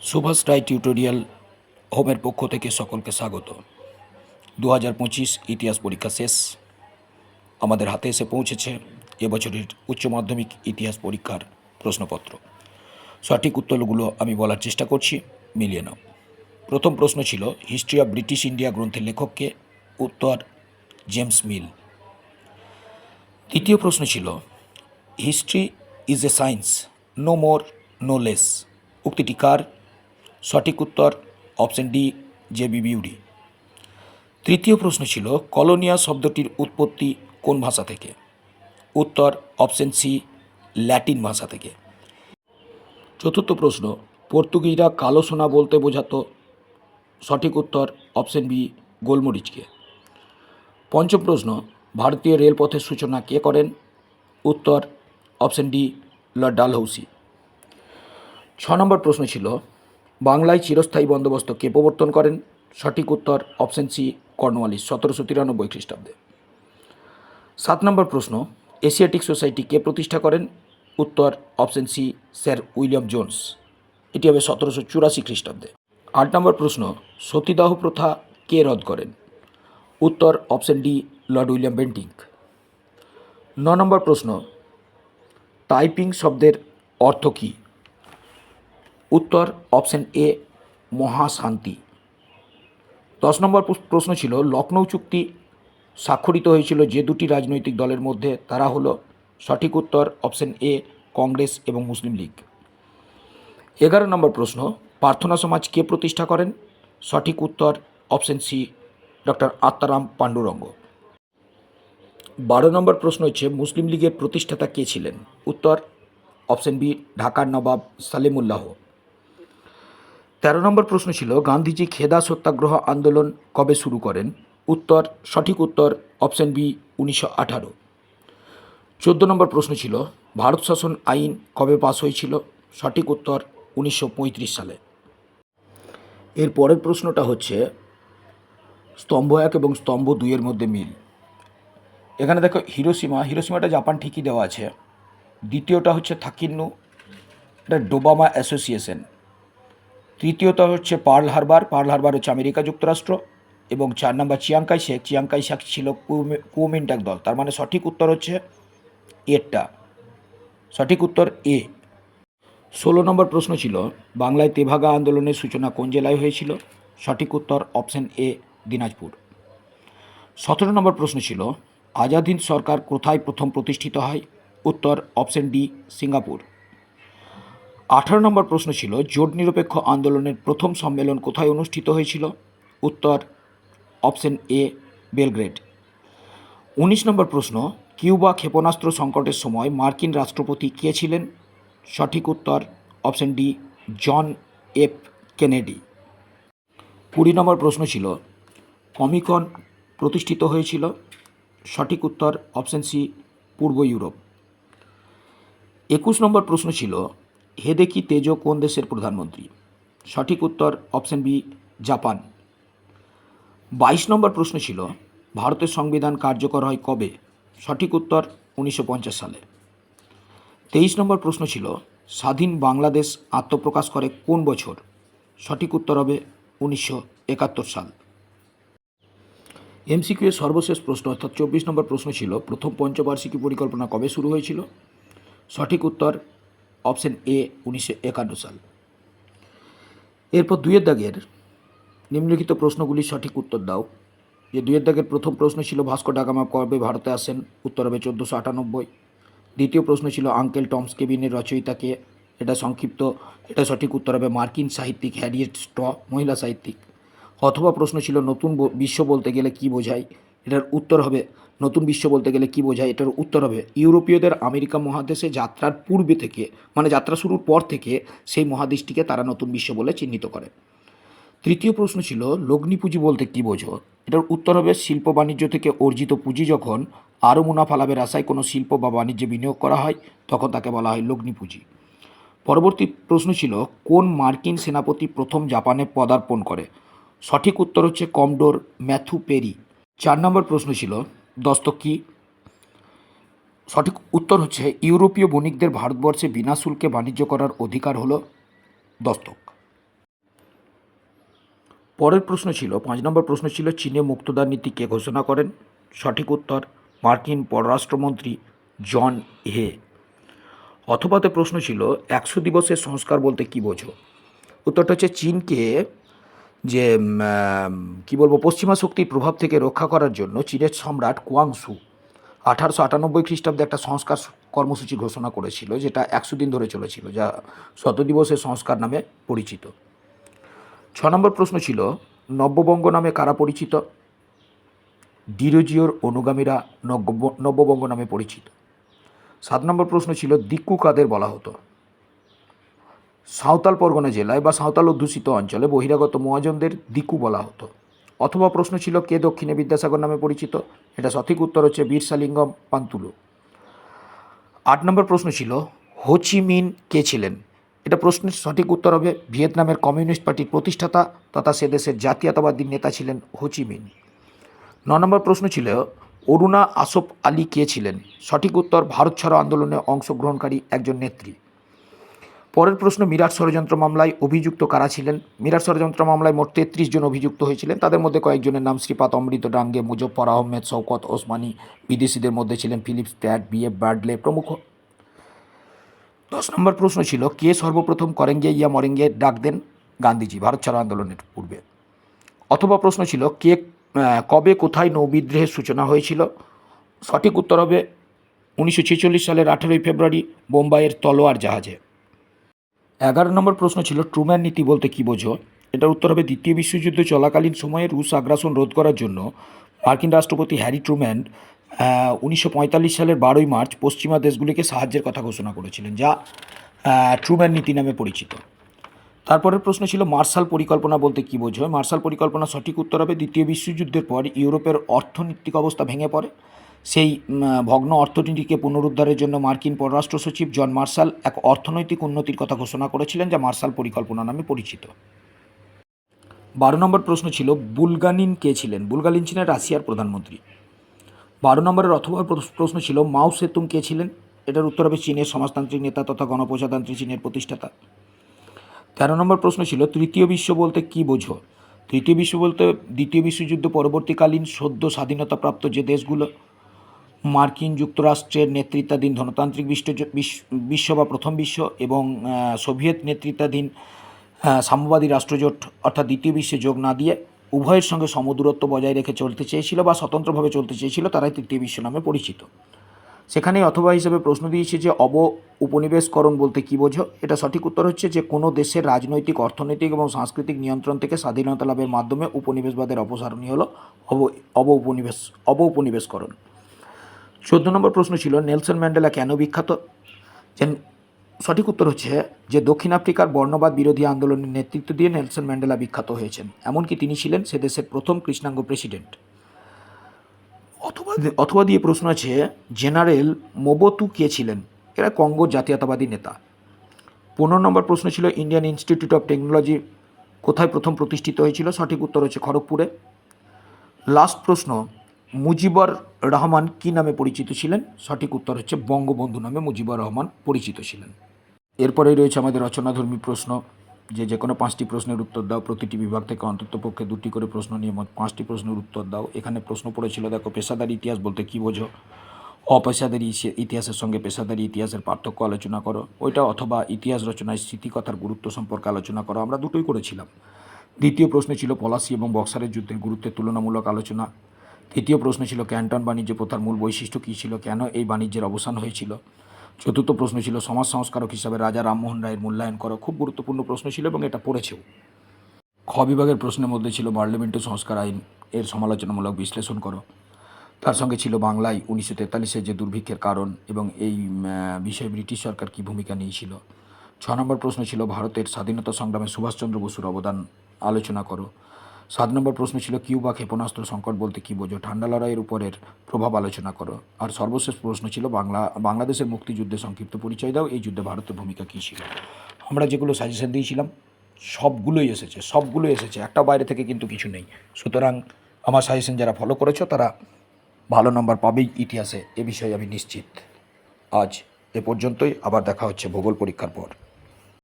সুভাষ রায় tutorial হোমের পক্ষ থেকে সকলকে স্বাগত। 2025 ইতিহাস পরীক্ষা শেষ, আমাদের হাতে এসে পৌঁছেছে এবছরের উচ্চ মাধ্যমিক ইতিহাস পরীক্ষার প্রশ্নপত্র। সঠিক উত্তরগুলো আমি বলার চেষ্টা করছি, মিলিয়ে নাও। প্রথম প্রশ্ন ছিল হিস্ট্রি অফ ব্রিটিশ ইন্ডিয়া গ্রন্থের লেখককে। উত্তর জেমস মিল। দ্বিতীয় প্রশ্ন ছিল history is a science, no more no less. উক্তিটি কার? সঠিক উত্তর অপশন ডি, জে.বি. বিউরি। তৃতীয় প্রশ্ন ছিল কলোনিয়া শব্দটির উৎপত্তি কোন ভাষা থেকে? উত্তর অপশন সি, ল্যাটিন ভাষা থেকে। চতুর্থ প্রশ্ন পর্তুগিজরা কালো সোনা বলতে বোঝাতো। সঠিক উত্তর অপশন বি, গোলমরিচকে। পঞ্চম প্রশ্ন ভারতীয় রেলপথের সূচনা কে করেন? উত্তর অপশন ডি, লর্ড ডালহৌসি। 6 নম্বর প্রশ্ন ছিল বাংলায় চিরস্থায়ী বন্দোবস্ত কে প্রবর্তন করেন? সঠিক উত্তর অপশন সি, কর্নওয়ালিস, 1793 খ্রিস্টাব্দে। 7 নম্বর প্রশ্ন এশিয়াটিক সোসাইটি কে প্রতিষ্ঠা করেন? উত্তর option C, sir William Jones, এটি হবে 1784 খ্রিস্টাব্দে। 8 নম্বর প্রশ্ন সতীদাহ প্রথা কে রদ করেন? উত্তর option D, Lord William Bentinck. 9 নম্বর প্রশ্ন টাইপিং শব্দের অর্থ কী? উত্তর অপশন এ, মহাশান্তি। 10 নম্বর প্রশ্ন ছিল লখনৌ চুক্তি স্বাক্ষরিত হয়েছিল যে দুটি রাজনৈতিক দলের মধ্যে, তারা হলো। সঠিক উত্তর অপশন এ, কংগ্রেস এবং মুসলিম লীগ। 11 নম্বর প্রশ্ন প্রার্থনা সমাজ কে প্রতিষ্ঠা করেন? সঠিক উত্তর option C, doctor Atmaram Pandurang. 12 নম্বর প্রশ্ন হচ্ছে মুসলিম লীগের প্রতিষ্ঠাতা কে ছিলেন? উত্তর অপশন বি, ঢাকার নবাব সালেমুল্লাহ। 13 নম্বর প্রশ্ন ছিল গান্ধীজি খেদা সত্যাগ্রহ আন্দোলন কবে শুরু করেন? উত্তর সঠিক উত্তর অপশন বি, 1918। 14 নম্বর প্রশ্ন ছিল ভারত শাসন আইন কবে পাস হয়েছিল? সঠিক উত্তর 1935 সালে। এর পরের প্রশ্নটা হচ্ছে স্তম্ভ 1 এবং স্তম্ভ 2 এর মধ্যে মিল। এখানে দেখো হিরোশিমাটা জাপান ঠিকই দেওয়া আছে। দ্বিতীয়টা হচ্ছে থাকিন্নু, এটা ডোবামা অ্যাসোসিয়েশন। তৃতীয়টা হচ্ছে পার্ল হারবার হচ্ছে আমেরিকা যুক্তরাষ্ট্র। এবং 4 নম্বর চিয়াংকাই শেক ছিল কুওমিন্টাক দল। তার মানে সঠিক উত্তর হচ্ছে এরটা, সঠিক উত্তর এ। 16 নম্বর প্রশ্ন ছিল বাংলায় তেভাগা আন্দোলনের সূচনা কোন জেলায় হয়েছিল? সঠিক উত্তর অপশন এ, দিনাজপুর। 17 নম্বর প্রশ্ন ছিল আজাদ হিন্দ সরকার কোথায় প্রথম প্রতিষ্ঠিত হয়? উত্তর অপশন ডি, সিঙ্গাপুর। 18 নম্বর প্রশ্ন ছিল জোট নিরপেক্ষ আন্দোলনের প্রথম সম্মেলন কোথায় অনুষ্ঠিত হয়েছিল? উত্তর অপশন এ, বেলগ্রেড। 19 নম্বর প্রশ্ন কিউবা ক্ষেপণাস্ত্র সংকটের সময় মার্কিন রাষ্ট্রপতি কে ছিলেন? সঠিক উত্তর option D, John F Kennedy. 20 নম্বর প্রশ্ন ছিল কমিকন প্রতিষ্ঠিত হয়েছিল? সঠিক উত্তর অপশন সি, পূর্ব ইউরোপ। 21 নম্বর প্রশ্ন ছিল হেদেকি তেজো কোন দেশের প্রধানমন্ত্রী? সঠিক উত্তর অপশন বি, জাপান। 22 নম্বর প্রশ্ন ছিল ভারতের সংবিধান কার্যকর হয় কবে? সঠিক উত্তর 1950 সালে। 23 নম্বর প্রশ্ন ছিল স্বাধীন বাংলাদেশ আত্মপ্রকাশ করে কোন বছর? সঠিক উত্তর হবে 1971 সাল। এমসিকিউ এর সর্বশেষ প্রশ্ন অর্থাৎ 24 নম্বর প্রশ্ন ছিল প্রথম পঞ্চবার্ষিকী পরিকল্পনা কবে শুরু হয়েছিল? সঠিক উত্তর অপশন এ, 1951 সাল। এরপর 2 দাগের নিম্নলিখিত প্রশ্নগুলির সঠিক উত্তর দাও। যে 2 দাগের প্রথম প্রশ্ন ছিল ভাস্কো ডা গামা কবে ভারতে আসেন? উত্তর হবে 1498। দ্বিতীয় প্রশ্ন ছিল আঙ্কেল টমস কেবিনের রচয়িতাকে? এটা সংক্ষিপ্ত, এটা সঠিক উত্তর হবে মার্কিন সাহিত্যিক হ্যারিয়েট স্ট, মহিলা সাহিত্যিক। অথবা প্রশ্ন ছিল নতুন বিশ্ব বলতে গেলে কি বোঝায়? এটার উত্তর হবে নতুন বিশ্ব বলতে গেলে কি বোঝায়, এটার উত্তর হবে ইউরোপীয়দের আমেরিকা মহাদেশে যাত্রার পূর্বে থেকে, মানে যাত্রা শুরুর পর থেকে সেই মহাদেশটিকে তারা নতুন বিশ্ব বলে চিহ্নিত করে। তৃতীয় প্রশ্ন ছিল লগ্নি পুঁজি বলতে কী বোঝো? এটার উত্তর হবে শিল্প বাণিজ্য থেকে অর্জিত পুঁজি যখন আরও মুনাফা লাভের আশায় কোনো শিল্প বা বাণিজ্যে বিনিয়োগ করা হয় তখন তাকে বলা হয় লগ্নি পুঁজি। পরবর্তী প্রশ্ন ছিল কোন মার্কিন সেনাপতি প্রথম জাপানে পদার্পণ করে? সঠিক উত্তর হচ্ছে কমডোর ম্যাথু পেরি। 4 নম্বর প্রশ্ন ছিল দস্তক কী? সঠিক উত্তর হচ্ছে ইউরোপীয় বণিকদের ভারতবর্ষে বিনা শুল্কে বাণিজ্য করার অধিকার হলো দস্তক। পরের প্রশ্ন ছিল 5 নম্বর প্রশ্ন ছিল চীনে মুক্তদার নীতি কে ঘোষণা করেন? সঠিক উত্তর মার্কিন পররাষ্ট্রমন্ত্রী জন হে। অথবাতে প্রশ্ন ছিল 100 দিবসের সংস্কার বলতে কী বোঝো? উত্তরটা হচ্ছে চীনকে যে কী বলবো পশ্চিমা শক্তির প্রভাব থেকে রক্ষা করার জন্য চীনের সম্রাট কুয়াংশু 1898 খ্রিস্টাব্দে একটা সংস্কার কর্মসূচি ঘোষণা করেছিল, যেটা 100 দিন ধরে চলেছিল, যা 100 দিবসের সংস্কার নামে পরিচিত। 6 নম্বর প্রশ্ন ছিল নব্যবঙ্গ নামে কারা পরিচিত? ডিরোজিওর অনুগামীরা নব্যবঙ্গ নামে পরিচিত। 7 নম্বর প্রশ্ন ছিল দিক্কু কাদের বলা হতো? সাঁওতাল পরগনা জেলায় বা সাঁওতাল অধ্যুষিত অঞ্চলে বহিরাগত মহাজনদের দিক্কু বলা হতো। অথবা প্রশ্ন ছিল কে দক্ষিণে বিদ্যাসাগর নামে পরিচিত? এটা সঠিক উত্তর হচ্ছে বীরসালিঙ্গম পান্তুলু। 8 নম্বর প্রশ্ন ছিল হোচিমিন কে ছিলেন? এটা প্রশ্নের সঠিক উত্তর হবে ভিয়েতনামের কমিউনিস্ট পার্টির প্রতিষ্ঠাতা তথা সে দেশের জাতীয়তাবাদী নেতা ছিলেন হোচিমিন। 9 নম্বর প্রশ্ন ছিল অরুণা আসফ আলী কে ছিলেন? সঠিক উত্তর ভারত ছাড়ো আন্দোলনে অংশগ্রহণকারী একজন নেত্রী। পরের প্রশ্ন মিরাট ষড়যন্ত্র মামলায় অভিযুক্ত কারা ছিলেন? মিরাট ষড়যন্ত্র মামলায় মোট 33 জন অভিযুক্ত হয়েছিলেন। তাদের মধ্যে কয়েকজনের নাম শ্রীপাদ অমৃত ডাঙ্গে, মুজফ্ফর আহমেদ, শওকত ওসমানী। বিদেশিদের মধ্যে ছিলেন ফিলিপস প্যাট, BF বার্ডলে প্রমুখ। 10 নম্বর প্রশ্ন ছিল কে সর্বপ্রথম করেঙ্গে ইয়া মরেঙ্গে ডাক দেন গান্ধীজি ভারত ছাড়ো আন্দোলনের পূর্বে? অথবা প্রশ্ন ছিল কে কবে কোথায় নৌবিদ্রোহের সূচনা হয়েছিল? সঠিক উত্তর হবে 1946 সালের 18 ফেব্রুয়ারি বোম্বাইয়ের তলোয়ার জাহাজে। 11 নম্বর প্রশ্ন ছিল ট্রুম্যান নীতি বলতে কী বোঝো? এটার উত্তর হবে দ্বিতীয় বিশ্বযুদ্ধ চলাকালীন সময়ে রুশ আগ্রাসন রোধ করার জন্য মার্কিন রাষ্ট্রপতি হ্যারি ট্রুম্যান 1945 সালের 12ই মার্চ পশ্চিমা দেশগুলিকে সাহায্যের কথা ঘোষণা করেছিলেন, যা ট্রুম্যান নীতি নামে পরিচিত। তারপরের প্রশ্ন ছিল মার্শাল পরিকল্পনা বলতে কী বোঝো? মার্শাল পরিকল্পনা সঠিক উত্তর হবে দ্বিতীয় বিশ্বযুদ্ধের পর ইউরোপের অর্থনৈতিক অবস্থা ভেঙে পড়ে। সেই ভগ্ন অর্থনীতিকে পুনরুদ্ধারের জন্য মার্কিন পররাষ্ট্র সচিব জন মার্শাল এক অর্থনৈতিক উন্নতির কথা ঘোষণা করেছিলেন, যা মার্শাল পরিকল্পনা নামে পরিচিত। 12 নম্বর প্রশ্ন ছিল বুলগানিন কে ছিলেন? বুলগানিন ছিলেন রাশিয়ার প্রধানমন্ত্রী। 12 নম্বরের অথবা প্রশ্ন ছিল মাও সেতুং কে ছিলেন? এটার উত্তর হবে চীনের সমাজতান্ত্রিক নেতা তথা গণপ্রজাতন্ত্রী চীনের প্রতিষ্ঠাতা। 13 নম্বর প্রশ্ন ছিল তৃতীয় বিশ্ব বলতে কী বোঝো? তৃতীয় বিশ্ব বলতে দ্বিতীয় বিশ্বযুদ্ধ পরবর্তীকালীন সদ্য স্বাধীনতাপ্রাপ্ত যে দেশগুলো মার্কিন যুক্তরাষ্ট্রের নেতৃত্বাধীন ধনতান্ত্রিক বিশ্ব বা প্রথম বিশ্ব এবং সোভিয়েত নেতৃত্বাধীন সাম্যবাদী রাষ্ট্রজোট অর্থাৎ দ্বিতীয় বিশ্বে যোগ না দিয়ে উভয়ের সঙ্গে সমদূরত্ব বজায় রেখে চলতে চেয়েছিল বা স্বতন্ত্রভাবে চলতে চেয়েছিল, তারাই তৃতীয় বিশ্ব নামে পরিচিত। সেখানে অথবা হিসেবে প্রশ্ন দিয়েছে যে উপনিবেশকরণ বলতে কী বোঝো? এটা সঠিক উত্তর হচ্ছে যে কোনো দেশের রাজনৈতিক, অর্থনৈতিক এবং সাংস্কৃতিক নিয়ন্ত্রণ থেকে স্বাধীনতা লাভের মাধ্যমে উপনিবেশবাদের অপসারণই হলো উপনিবেশকরণ। 14 নম্বর প্রশ্ন ছিল নেলসন ম্যান্ডেলা কেন বিখ্যাত? যে সঠিক উত্তর হচ্ছে যে দক্ষিণ আফ্রিকার বর্ণবাদ বিরোধী আন্দোলনের নেতৃত্ব দিয়ে নেলসন ম্যান্ডেলা বিখ্যাত হয়েছেন। এমনকি তিনি ছিলেন সে দেশের প্রথম কৃষ্ণাঙ্গ প্রেসিডেন্ট। অথবা দিয়ে প্রশ্ন আছে জেনারেল মোবতু কে ছিলেন? এরা কঙ্গোর জাতীয়তাবাদী নেতা। 15 নম্বর প্রশ্ন ছিল ইন্ডিয়ান ইনস্টিটিউট অফ টেকনোলজি কোথায় প্রথম প্রতিষ্ঠিত হয়েছিল? সঠিক উত্তর হচ্ছে খড়গপুরে। লাস্ট প্রশ্ন মুজিবুর রহমান কী নামে পরিচিত ছিলেন? সঠিক উত্তর হচ্ছে বঙ্গবন্ধু নামে মুজিবুর রহমান পরিচিত ছিলেন। এরপরেই রয়েছে আমাদের রচনাধর্মী প্রশ্ন, যে কোনো 5টি প্রশ্নের উত্তর দাও। প্রতিটি বিভাগ থেকে অন্ততপক্ষে 2টি করে প্রশ্ন নিয়ে মোট 5টি প্রশ্নের উত্তর দাও। এখানে প্রশ্ন পড়েছিল দেখো পেশাদারি ইতিহাস বলতে কী বোঝো? অপেশাদারি ইতিহাসের সঙ্গে পেশাদারি ইতিহাসের পার্থক্য আলোচনা করো ওইটা, অথবা ইতিহাস রচনায় স্মৃতিকথার গুরুত্ব সম্পর্কে আলোচনা করো। আমরা দুটোই করেছিলাম। দ্বিতীয় প্রশ্ন ছিল পলাশি এবং বক্সারের যুদ্ধের গুরুত্বের তুলনামূলক আলোচনা। তৃতীয় প্রশ্ন ছিল ক্যান্টন বাণিজ্য প্রথার মূল বৈশিষ্ট্য কী ছিল, কেন এই বাণিজ্যের অবসান হয়েছিল। চতুর্থ প্রশ্ন ছিল সমাজ সংস্কারক হিসাবে রাজা রামমোহন রায়ের মূল্যায়ন করো। খুব গুরুত্বপূর্ণ প্রশ্ন ছিল এবং এটা পড়েছেও। খ বিভাগের প্রশ্নের মধ্যে ছিল পার্লামেন্ট সংস্কার আইন এর সমালোচনামূলক বিশ্লেষণ করো। তার সঙ্গে ছিল বাংলায় 1943-এর যে দুর্ভিক্ষের কারণ এবং এই বিষয়ে ব্রিটিশ সরকার কী ভূমিকা নিয়েছিল। 6 নম্বর প্রশ্ন ছিল ভারতের স্বাধীনতা সংগ্রামে সুভাষচন্দ্র বসুর অবদান আলোচনা করো। 7 নম্বর প্রশ্ন ছিল কিউবা ক্ষেপণাস্ত্র সংকট বলতে কী বোঝো? ঠান্ডা লড়াইয়ের উপরের প্রভাব আলোচনা করো। আর সর্বশেষ প্রশ্ন ছিল বাংলাদেশের মুক্তিযুদ্ধের সংক্ষিপ্ত পরিচয় দাও, এই যুদ্ধে ভারতের ভূমিকা কী ছিল। আমরা যেগুলো সাজেশন দিয়েছিলাম সবগুলোই এসেছে, একটা বাইরে থেকে কিন্তু কিছু নেই। সুতরাং আমার সাজেশন যারা ফলো করেছো তারা ভালো নম্বর পাবেই ইতিহাসে, এ বিষয়ে আমি নিশ্চিত। আজ এ পর্যন্তই, আবার দেখা হচ্ছে ভূগোল পরীক্ষার পর।